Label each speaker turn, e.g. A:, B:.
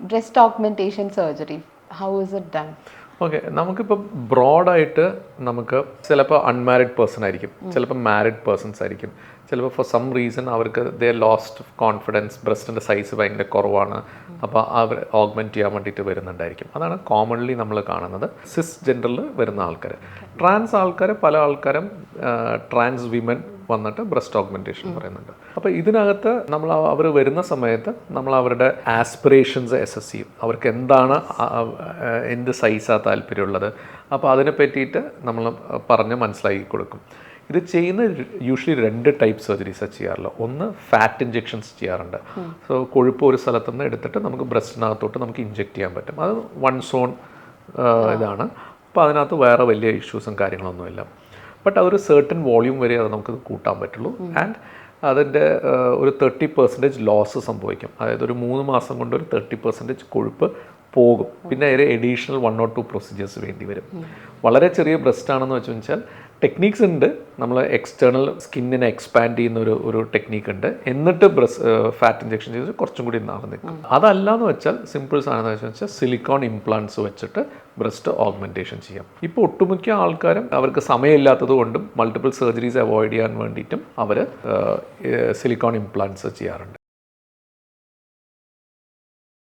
A: breast augmentation surgery? How is it done?
B: Okay, നമുക്കിപ്പോൾ ബ്രോഡായിട്ട് നമുക്ക് ചിലപ്പോൾ അൺമാരിഡ് പേഴ്സൺ ആയിരിക്കും, ചിലപ്പോൾ മാരിഡ് പേഴ്സൺസ് ആയിരിക്കും, ചിലപ്പോൾ ഫോർ സം റീസൺ അവർക്ക് ദേ ലോസ്റ്റ് കോൺഫിഡൻസ്, ബ്രസ്റ്റിൻ്റെ സൈസ് ഭയങ്കര കുറവാണ്, അപ്പോൾ അവർ ഓഗ്മെൻറ്റ് ചെയ്യാൻ വേണ്ടിയിട്ട് വരുന്നുണ്ടായിരിക്കും. അതാണ് കോമൺലി നമ്മൾ കാണുന്നത് സിസ് ജെൻഡറിൽ വരുന്ന ആൾക്കാർ. ട്രാൻസ് ആൾക്കാർ, പല ആൾക്കാരും ട്രാൻസ് വിമൻ വന്നിട്ട് ബ്രസ്റ്റ് ഓഗ്മെൻറ്റേഷൻ പറയുന്നുണ്ട്. അപ്പോൾ ഇതിനകത്ത് നമ്മൾ അവർ വരുന്ന സമയത്ത് നമ്മൾ അവരുടെ ആസ്പിറേഷൻസ് അസസ് ചെയ്യും. അവർക്ക് എന്താണ് എന്ത് സൈസാണ് താല്പര്യമുള്ളത്, അപ്പോൾ അതിനെ പറ്റിയിട്ട് നമ്മൾ പറഞ്ഞ് മനസ്സിലാക്കി കൊടുക്കും. ഇത് ചെയ്യുന്ന യൂഷ്വലി 2 ടൈപ്പ് സർജറീസാണ് ചെയ്യാറുള്ളത്. ഒന്ന് ഫാറ്റ് ഇഞ്ചെക്ഷൻസ് ചെയ്യാറുണ്ട്. സോ കൊഴുപ്പ് ഒരു സ്ഥലത്തു നിന്ന് എടുത്തിട്ട് നമുക്ക് ബ്രസ്റ്റിനകത്തോട്ട് നമുക്ക് ഇഞ്ചെക്ട് ചെയ്യാൻ പറ്റും. അത് വൺ സോൺ ഇതാണ്. അപ്പോൾ അതിനകത്ത് വേറെ വലിയ ഇഷ്യൂസും കാര്യങ്ങളൊന്നുമില്ല. ബട്ട് അതൊരു സർട്ടൻ വോള്യൂം വരെ അത് നമുക്ക് കൂട്ടാൻ പറ്റുള്ളൂ. ആൻഡ് അതിൻ്റെ ഒരു 30% ലോസ് സംഭവിക്കും. അതായത് ഒരു 3 മാസം കൊണ്ട് ഒരു 30% കൊഴുപ്പ് പോകും. പിന്നെ അതിൽ എഡീഷണൽ 1 or 2 പ്രൊസീജിയേഴ്സ് വേണ്ടി വരും. വളരെ ചെറിയ ബ്രസ്റ്റ് ആണെന്ന് വെച്ചാൽ ടെക്നീക്സ് ഉണ്ട്. നമ്മൾ എക്സ്റ്റേണൽ സ്കിന്നിനെ എക്സ്പാൻഡ് ചെയ്യുന്ന ഒരു ടെക്നീക്ക് ഉണ്ട്. എന്നിട്ട് ഫാറ്റ് ഇഞ്ചെക്ഷൻ ചെയ്ത് കുറച്ചും കൂടി നാളെ നിൽക്കും. അതല്ലാന്ന് വെച്ചാൽ സിമ്പിൾ സാധനം വെച്ചാൽ സിലിക്കോൺ ഇംപ്ലാന്റ്സ് വെച്ചിട്ട് ബ്രസ്റ്റ് ഓഗ്മെൻറ്റേഷൻ ചെയ്യാം. ഇപ്പോൾ ഒട്ടുമിക്ക ആൾക്കാരും അവർക്ക് സമയമില്ലാത്തത് കൊണ്ടും മൾട്ടിപ്പിൾ സർജറീസ് അവോയ്ഡ് ചെയ്യാൻ വേണ്ടിയിട്ടും അവർ സിലിക്കോൺ ഇംപ്ലാന്റ്സ് ചെയ്യാറുണ്ട്.